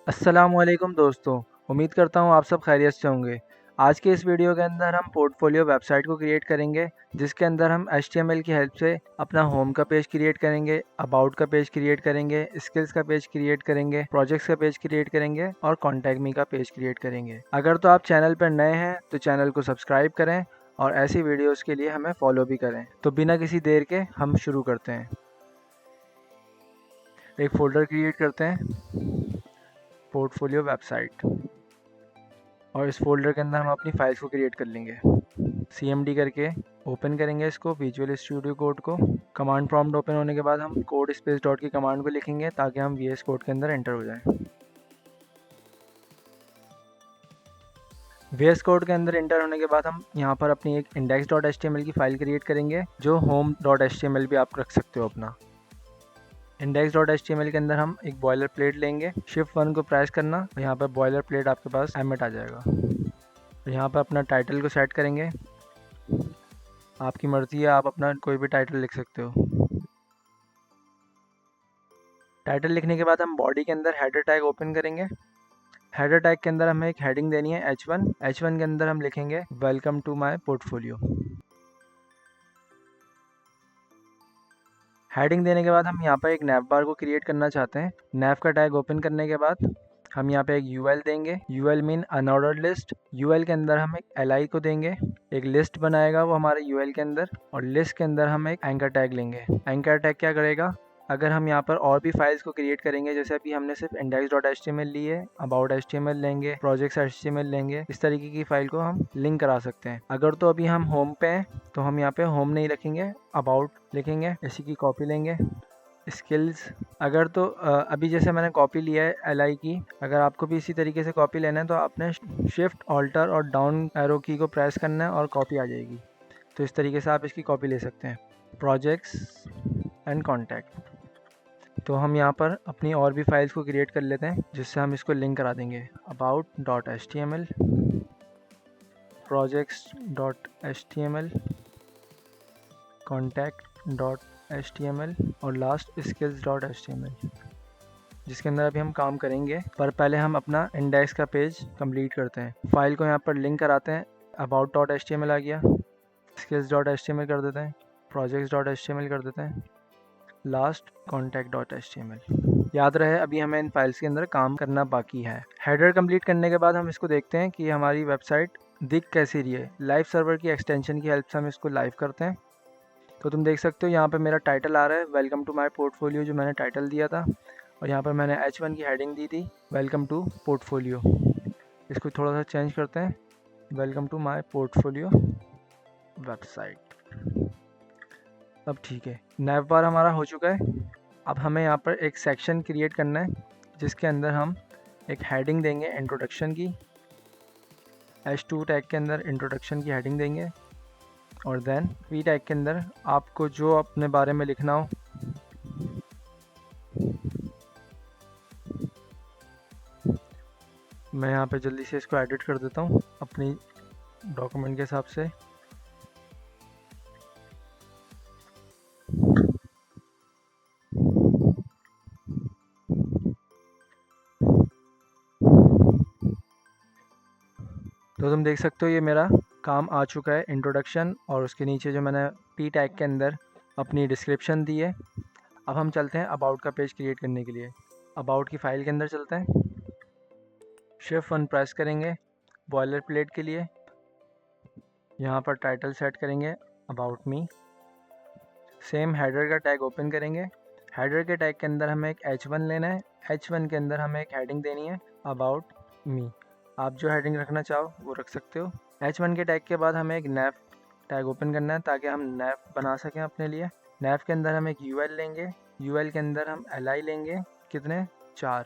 अस्सलामुअलैकुम दोस्तों, उम्मीद करता हूँ आप सब खैरियत से होंगे। आज के इस वीडियो के अंदर हम पोर्टफोलियो वेबसाइट को क्रिएट करेंगे, जिसके अंदर हम HTML की हेल्प से अपना होम का पेज क्रिएट करेंगे, अबाउट का पेज क्रिएट करेंगे, स्किल्स का पेज क्रिएट करेंगे, प्रोजेक्ट्स का पेज क्रिएट करेंगे और कॉन्टैक्ट मी का पेज क्रिएट करेंगे। अगर तो आप चैनल पर नए हैं तो चैनल को सब्सक्राइब करें और ऐसी वीडियोज़ के लिए हमें फॉलो भी करें। तो बिना किसी देर के हम शुरू करते हैं। एक फ़ोल्डर क्रिएट करते हैं, पोर्टफोलियो वेबसाइट, और इस फोल्डर के अंदर हम अपनी फाइल्स को क्रिएट कर लेंगे। CMD करके ओपन करेंगे इसको, विजुअल स्टूडियो कोड को। कमांड प्रॉम्प्ट ओपन होने के बाद हम कोड स्पेस डॉट की कमांड को लिखेंगे ताकि हम VS कोड के अंदर एंटर हो जाएं। VS कोड के अंदर एंटर होने के बाद हम यहाँ पर अपनी एक index.html की फाइल क्रिएट करेंगे, जो home.html भी आप रख सकते हो अपना। index.html के अंदर हम एक बॉयलर प्लेट लेंगे, शिफ्ट 1 को प्रेस करना और यहाँ पर बॉयलर प्लेट आपके पास एमिट आ जाएगा। यहाँ पर अपना टाइटल को सेट करेंगे, आपकी मर्ज़ी है, आप अपना कोई भी टाइटल लिख सकते हो। टाइटल लिखने के बाद हम बॉडी के अंदर हेडर टैग ओपन करेंगे। हेडर टैग के अंदर हमें एक हेडिंग देनी है H1 के अंदर हम लिखेंगे welcome to my portfolio. Heading देने के बाद हम यहाँ पर एक नैव बार को क्रिएट करना चाहते हैं। नैव का टैग ओपन करने के बाद हम यहाँ पे एक UL देंगे। UL mean unordered list. UL के अंदर हम एक LI को देंगे, एक लिस्ट बनाएगा वो हमारे UL के अंदर, और लिस्ट के अंदर हम एक एंकर टैग लेंगे। एंकर टैग क्या करेगा, अगर हम यहाँ पर और भी फाइल्स को क्रिएट करेंगे, जैसे अभी हमने सिर्फ index.html ली है, about.html लेंगे, projects.html लेंगे, इस तरीके की फाइल को हम लिंक करा सकते हैं। अगर तो अभी हम होम पे हैं तो हम यहाँ पे होम नहीं रखेंगे, अबाउट लिखेंगे, इसी की कॉपी लेंगे। स्किल्स, अगर तो अभी जैसे मैंने कॉपी लिया है LI की, अगर आपको भी इसी तरीके से कॉपी लेना है तो आपने शिफ्ट ऑल्टर और डाउन एरो की को प्रेस करना है और कॉपी आ जाएगी। तो इस तरीके से आप इसकी कॉपी ले सकते हैं। प्रोजेक्ट्स एंड कॉन्टैक्ट, तो हम यहाँ पर अपनी और भी फाइल्स को क्रिएट कर लेते हैं, जिससे हम इसको लिंक करा देंगे। about.html, projects.html, contact.html और लास्ट skills.html, जिसके अंदर अभी हम काम करेंगे। पर पहले हम अपना इंडेक्स का पेज कंप्लीट करते हैं। फाइल को यहाँ पर लिंक कराते हैं। about.html आ गया, skills.html कर देते हैं, projects.html कर देते हैं, लास्ट contact.html। याद रहे अभी हमें इन फाइल्स के अंदर काम करना बाकी है। हेडर कंप्लीट करने के बाद हम इसको देखते हैं कि हमारी वेबसाइट दिख कैसी रही है। लाइव सर्वर की एक्सटेंशन की हेल्प से हम इसको लाइव करते हैं। तो तुम देख सकते हो यहाँ पे मेरा टाइटल आ रहा है वेलकम टू माय पोर्टफोलियो, जो मैंने टाइटल दिया था, और यहाँ पर मैंने H1 की हेडिंग दी थी वेलकम टू पोर्टफोलियो। इसको थोड़ा सा चेंज करते हैं, welcome to my portfolio website. अब ठीक है, नैव बार हमारा हो चुका है। अब हमें यहाँ पर एक सेक्शन क्रिएट करना है, जिसके अंदर हम एक हेडिंग देंगे इंट्रोडक्शन की। H2 टैग के अंदर इंट्रोडक्शन की हेडिंग देंगे, और देन P टैग के अंदर आपको जो अपने बारे में लिखना हो, मैं यहाँ पे जल्दी से इसको एडिट कर देता हूँ अपनी डॉक्यूमेंट के हिसाब से। तो तुम देख सकते हो ये मेरा काम आ चुका है, इंट्रोडक्शन, और उसके नीचे जो मैंने P टैग के अंदर अपनी डिस्क्रिप्शन दी है। अब हम चलते हैं अबाउट का पेज क्रिएट करने के लिए। अबाउट की फ़ाइल के अंदर चलते हैं, शिफ्ट 1 प्रेस करेंगे बॉयलर प्लेट के लिए। यहाँ पर टाइटल सेट करेंगे अबाउट मी। सेम हेडर का टैग ओपन करेंगे। हेडर के टैग के अंदर हमें एक H1 लेना है। H1 के अंदर हमें एक हेडिंग देनी है अबाउट मी। आप जो हेडिंग रखना चाहो वो रख सकते हो। H1 के टैग के बाद हमें एक नैव टैग ओपन करना है ताकि हम नैव बना सकें अपने लिए। नैव के अंदर हम एक UL लेंगे। UL के अंदर हम LI लेंगे, कितने, 4।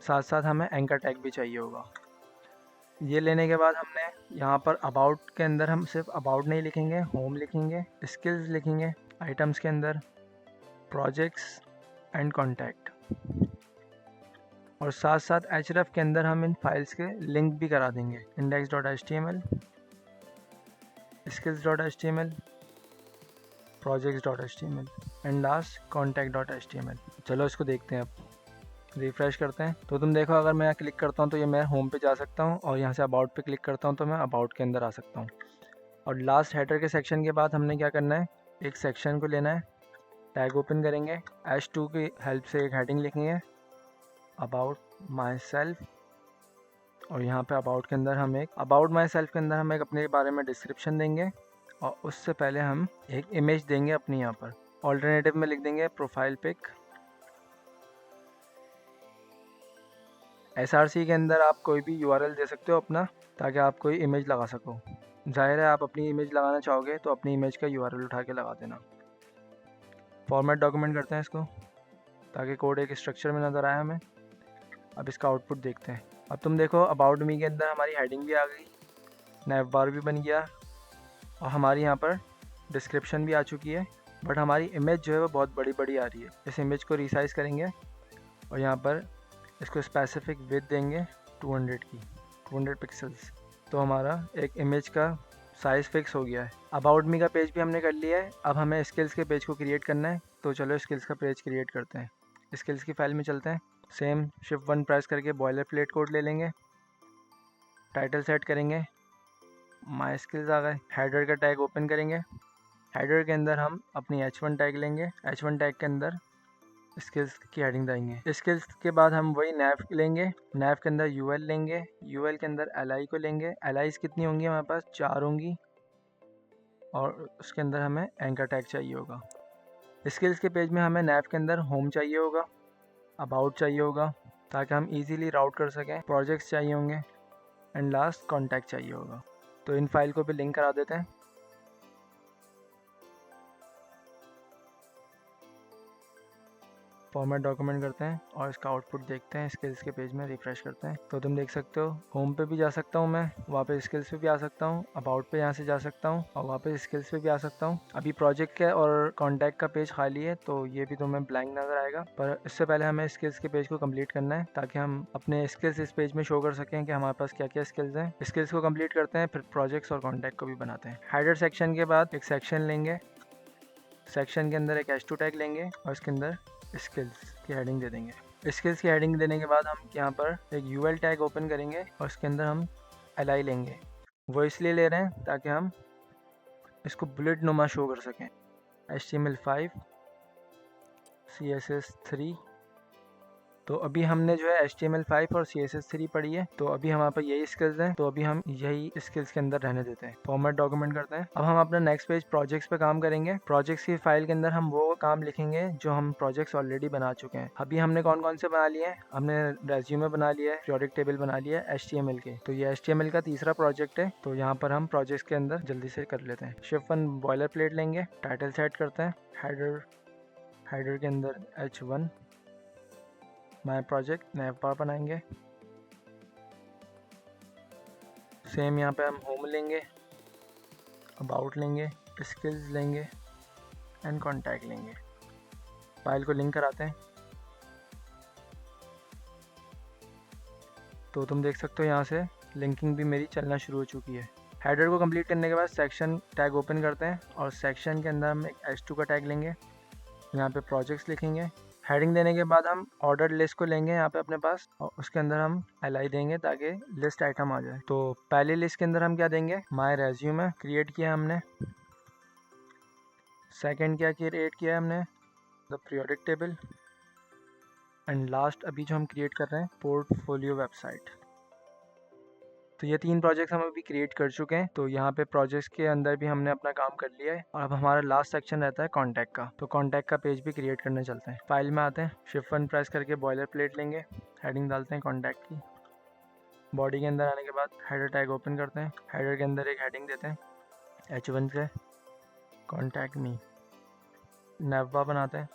साथ साथ हमें एंकर टैग भी चाहिए होगा। ये लेने के बाद हमने यहाँ पर अबाउट के अंदर हम सिर्फ अबाउट नहीं लिखेंगे, होम लिखेंगे, स्किल्स लिखेंगे, आइटम्स के अंदर प्रोजेक्ट्स एंड कॉन्टैक्ट, और साथ साथ href के अंदर हम इन फाइल्स के लिंक भी करा देंगे। index.html, skills.html, projects.html and last contact.html। चलो इसको देखते हैं अब। रिफ़्रेश करते हैं तो तुम देखो अगर मैं क्लिक करता हूँ तो ये मैं होम पे जा सकता हूँ और यहाँ से अबाउट पे क्लिक करता हूँ तो मैं अबाउट के अंदर आ सकता हूँ। और लास्ट हेडर के सेक्शन के बाद हमने क्या करना है, एक सेक्शन को लेना है, टैग ओपन करेंगे, H2 की हेल्प से एक हेडिंग लिखेंगे अबाउट माई सेल्फ, और यहाँ पे अबाउट के अंदर हम एक अबाउट माई सेल्फ के अंदर हम एक अपने बारे में डिस्क्रिप्शन देंगे और उससे पहले हम एक इमेज देंगे अपनी। यहाँ पर ऑल्टरनेटिव में लिख देंगे प्रोफाइल पिक। SRC के अंदर आप कोई भी URL दे सकते हो अपना, ताकि आप कोई इमेज लगा सको। जाहिर है आप अपनी इमेज लगाना चाहोगे तो अपनी इमेज का URL उठा के लगा देना। फॉर्मेट डॉक्यूमेंट करते हैं इसको ताकि कोड एक स्ट्रक्चर में नज़र आए हमें। अब इसका आउटपुट देखते हैं। अब तुम देखो अबाउट मी के अंदर हमारी हेडिंग भी आ गई, नैव बार भी बन गया और हमारी यहाँ पर डिस्क्रिप्शन भी आ चुकी है। बट हमारी इमेज जो है वो बहुत बड़ी बड़ी आ रही है। इस इमेज को रिसाइज़ करेंगे और यहाँ पर इसको स्पेसिफिक विड्थ देंगे 200 की, 200 पिक्सल्स। तो हमारा एक इमेज का साइज़ फिक्स हो गया है। अबाउट मी का पेज भी हमने कर लिया है। अब हमें स्किल्स के पेज को क्रिएट करना है, तो चलो स्किल्स का पेज क्रिएट करते हैं। स्किल्स की फाइल में चलते हैं, सेम शिफ्ट 1 प्रेस करके बॉयलर प्लेट कोड ले लेंगे, टाइटल सेट करेंगे, माई स्किल्स आ गए। हेडर का टैग ओपन करेंगे, हेडर के अंदर हम अपनी H1 टैग लेंगे, H1 टैग के अंदर स्किल्स की हेडिंग देंगे। स्किल्स के बाद हम वही नैव लेंगे, नैव के अंदर UL लेंगे, UL के अंदर LI को लेंगे। LIs कितनी होंगी हमारे पास, 4 होंगी और उसके अंदर हमें एंकर टैग चाहिए होगा। स्किल्स के पेज में हमें नैव के अंदर होम चाहिए होगा, अबाउट चाहिए होगा ताकि हम इजीली राउट कर सकें, प्रोजेक्ट्स चाहिए होंगे एंड लास्ट कॉन्टैक्ट चाहिए होगा। तो इन फाइल को भी लिंक करा देते हैं। फॉर्मेट डॉक्यूमेंट करते हैं और इसका आउटपुट देखते हैं। स्किल्स के पेज में रिफ्रेश करते हैं तो तुम देख सकते हो होम पे भी जा सकता हूँ मैं, वहाँ पे स्किल्स पे भी आ सकता हूँ, अबाउट पे यहाँ से जा सकता हूँ और वहाँ पे स्किल्स पे भी आ सकता हूँ। अभी प्रोजेक्ट का और कॉन्टैक्ट का पेज खाली है तो ये भी तुम्हें ब्लैंक नज़र आएगा, पर इससे पहले हमें स्किल्स के पेज को कम्प्लीट करना है ताकि हम अपने स्किल्स इस पेज में शो कर सकें कि हमारे पास क्या क्या स्किल्स हैं। स्किल्स को कम्प्लीट करते हैं, फिर प्रोजेक्ट्स और कॉन्टैक्ट को भी बनाते हैं। हेडर सेक्शन के बाद एक सेक्शन लेंगे, सेक्शन के अंदर एक H2 टैग लेंगे और इसके अंदर स्किल्स की हेडिंग दे देंगे। स्किल्स की हेडिंग देने के बाद हम यहाँ पर एक UL टैग ओपन करेंगे और इसके अंदर हम LI लेंगे। वो इसलिए ले रहे हैं ताकि हम इसको बुलेट नुमा शो कर सकें। HTML5 CSS3, तो अभी हमने जो है HTML5 और CSS3 पढ़ी है, तो अभी हमारे पास यही स्किल्स हैं, तो अभी हम यही स्किल्स के अंदर रहने देते हैं। फॉर्मेट डॉक्यूमेंट करते हैं। अब हम अपना नेक्स्ट पेज प्रोजेक्ट्स पे काम करेंगे। प्रोजेक्ट्स की फाइल के अंदर हम वो काम लिखेंगे जो हम प्रोजेक्ट्स ऑलरेडी बना चुके हैं। अभी हमने कौन कौन से बना लिए हैं, हमने रेज्यूमे बना लिया है, पीरियोडिक टेबल बना लिया है HTML के, तो ये HTML का तीसरा प्रोजेक्ट है। तो यहाँ पर हम प्रोजेक्ट्स के अंदर जल्दी से कर लेते हैं। शिफ्ट 1 बॉयलर प्लेट लेंगे, टाइटल सेट करते हैं, हेडर के अंदर H1 माय प्रोजेक्ट, नैव बार बनाएंगे। सेम यहाँ पे हम होम लेंगे, अबाउट लेंगे, स्किल्स लेंगे एंड कॉन्टैक्ट लेंगे। फाइल को लिंक कराते हैं तो तुम देख सकते हो यहाँ से लिंकिंग भी मेरी चलना शुरू हो चुकी है। हेडर को कंप्लीट करने के बाद सेक्शन टैग ओपन करते हैं और सेक्शन के अंदर हम एक H2 का टैग लेंगे, यहाँ पे प्रोजेक्ट्स लिखेंगे। हेडिंग देने के बाद हम ऑर्डर लिस्ट को लेंगे यहाँ पे अपने पास और उसके अंदर हम LI देंगे ताकि लिस्ट आइटम आ जाए। तो पहली लिस्ट के अंदर हम क्या देंगे, माय रेज्यूमे क्रिएट किया हमने। सेकंड क्या क्रिएट किया हमने, the periodic table. And last अभी जो हम क्रिएट कर रहे हैं, पोर्टफोलियो वेबसाइट। तो ये 3 प्रोजेक्ट्स हम अभी क्रिएट कर चुके हैं। तो यहाँ पे प्रोजेक्ट्स के अंदर भी हमने अपना काम कर लिया है और अब हमारा लास्ट सेक्शन रहता है कॉन्टैक्ट का। तो कॉन्टैक्ट का पेज भी क्रिएट करने चलते हैं। फाइल में आते हैं, शिफ्ट 1 प्रेस करके बॉयलर प्लेट लेंगे, हेडिंग डालते हैं कॉन्टैक्ट की। बॉडी के अंदर आने के बाद हेडर टैग ओपन करते हैं, हेडर के अंदर एक हेडिंग देते हैं H1 से कॉन्टैक्ट मी, नैव बनाते हैं।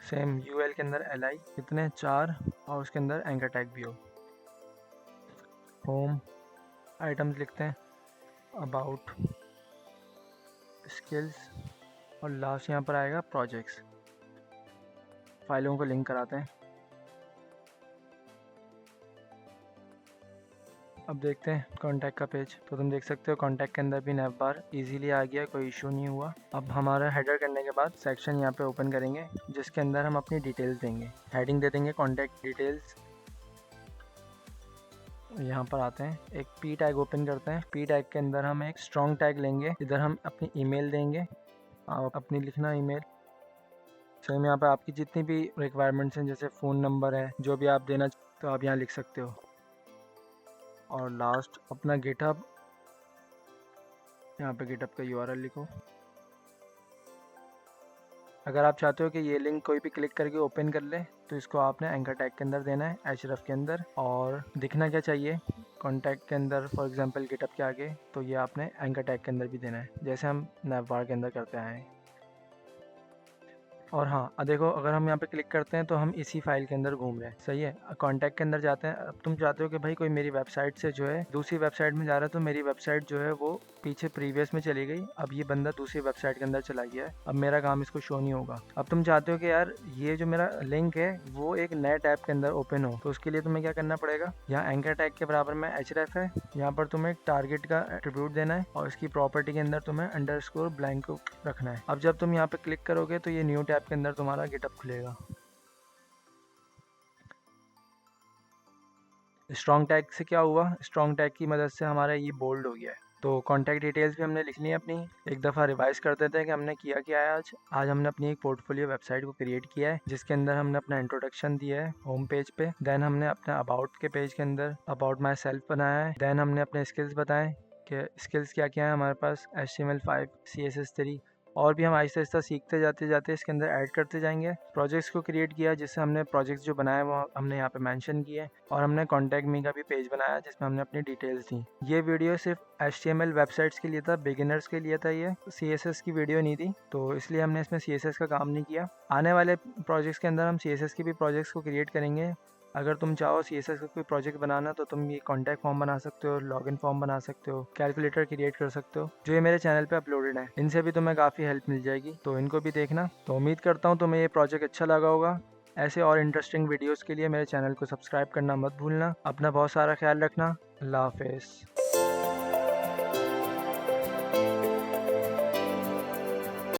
सेम UL के अंदर LI कितने 4 और उसके अंदर एंकर टैग भी हो। होम आइटम्स लिखते हैं, अबाउट, स्किल्स और लास्ट यहाँ पर आएगा प्रोजेक्ट्स। फाइलों को लिंक कराते हैं। अब देखते हैं कॉन्टैक्ट का पेज। तो तुम देख सकते हो कॉन्टैक्ट के अंदर भी नैव बार इजीली आ गया, कोई इशू नहीं हुआ। अब हमारा हेडर करने के बाद सेक्शन यहाँ पे ओपन करेंगे जिसके अंदर हम अपनी डिटेल्स देंगे। हेडिंग दे देंगे कॉन्टैक्ट डिटेल्स। यहाँ पर आते हैं, एक पी टैग ओपन करते हैं। पी टैग के अंदर हम एक स्ट्रॉन्ग टैग लेंगे, इधर हम अपनी ईमेल देंगे। आप अपनी लिखना ईमेल। सेम यहाँ पे आपकी जितनी भी रिक्वायरमेंट्स हैं, जैसे फ़ोन नंबर है, जो भी आप देना तो आप यहाँ लिख सकते हो। और लास्ट अपना गिटहब, यहाँ पे गिटहब का यूआरएल लिखो। अगर आप चाहते हो कि ये लिंक कोई भी क्लिक करके ओपन कर ले तो इसको आपने एंकर टैग के अंदर देना है, href के अंदर। और दिखना क्या चाहिए कॉन्टैक्ट के अंदर, फॉर एग्जांपल गिटहब के आगे, तो ये आपने एंकर टैग के अंदर भी देना है, जैसे हम नैवबार के अंदर करते आए हैं। और हाँ देखो, अगर हम यहाँ पे क्लिक करते हैं तो हम इसी फाइल के अंदर घूम रहे हैं, सही है। कॉन्टैक्ट के अंदर जाते हैं। अब तुम चाहते हो कि भाई कोई मेरी वेबसाइट से जो है दूसरी वेबसाइट में जा रहा है, तो मेरी वेबसाइट जो है वो पीछे प्रीवियस में चली गई, अब ये बंदा दूसरी वेबसाइट के अंदर चला गया है, अब मेरा काम इसको शो नहीं होगा। अब तुम चाहते हो कि यार ये जो मेरा लिंक है वो एक नए टैब के अंदर ओपन हो, तो उसके लिए तुम्हें क्या करना पड़ेगा, यहाँ एंकर टैग के बराबर में href है, यहाँ पर तुम्हें एक टारगेट का एट्रीब्यूट देना है और इसकी प्रॉपर्टी के अंदर तुम्हें अंडरस्कोर ब्लैंक रखना है। अब जब तुम यहाँ पे क्लिक करोगे तो ये न्यू टैब के अंदर तुम्हारा गिटहब खुलेगा। स्ट्रॉन्ग टैग से क्या हुआ, स्ट्रॉन्ग टैग की मदद से हमारा ये बोल्ड हो गया है। तो कॉन्टैक्ट डिटेल्स भी हमने लिख ली है अपनी। एक दफ़ा रिवाइज कर देते हैं कि हमने किया क्या है आज हमने अपनी एक पोर्टफोलियो वेबसाइट को क्रिएट किया है जिसके अंदर हमने अपना इंट्रोडक्शन दिया है होम पेज पे। देन हमने अपने अबाउट के पेज के अंदर अबाउट माई सेल्फ बनाया है। देन हमने अपने स्किल्स बताए कि स्किल्स क्या क्या है हमारे पास, HTML5, CSS3, और भी हम आहिस्ता आहिस्ता सीखते जाते जाते इसके अंदर ऐड करते जाएंगे। प्रोजेक्ट्स को क्रिएट किया जिससे हमने प्रोजेक्ट्स जो बनाए वो हमने यहाँ पे मेंशन किए, और हमने कॉन्टैक्ट मी का भी पेज बनाया जिसमें हमने अपनी डिटेल्स दी। ये वीडियो सिर्फ HTML वेबसाइट्स के लिए था, बिगिनर्स के लिए था, ये CSS की वीडियो नहीं थी, तो इसलिए हमने इसमें CSS का काम नहीं किया। आने वाले प्रोजेक्ट्स के अंदर हम CSS की भी प्रोजेक्ट्स को क्रिएट करेंगे। अगर तुम चाहो CSS का कोई प्रोजेक्ट बनाना तो तुम ये कॉन्टैक्ट फॉर्म बना सकते हो, लॉगिन फॉर्म बना सकते हो, कैलकुलेटर क्रिएट कर सकते हो, जो ये मेरे चैनल पे अपलोडेड है। इनसे भी तुम्हें काफ़ी हेल्प मिल जाएगी, तो इनको भी देखना। तो उम्मीद करता हूँ तुम्हें ये प्रोजेक्ट अच्छा लगा होगा। ऐसे और इंटरेस्टिंग वीडियोज़ के लिए मेरे चैनल को सब्सक्राइब करना मत भूलना। अपना बहुत सारा ख्याल रखना। अल्लाह हाफिज़।